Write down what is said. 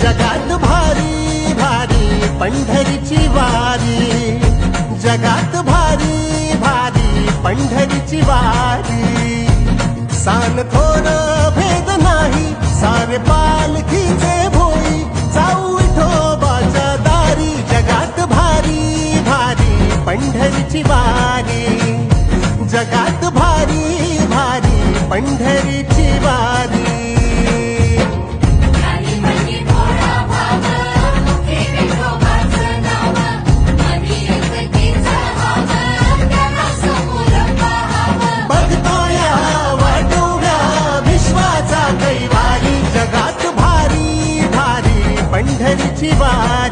जगात भारी भारी पंढरीची वारी, जगात भारी भारी पंढरीची वारी. सान थोर भेद नाही, सारे पालखीचे भोई, जाऊ विठोबाच्या दारी. जगात भारी भारी पंढरीची वारी, जगात भारी भारी पंढरीची वारी. जगात भारी भारी पंढरीची वारी.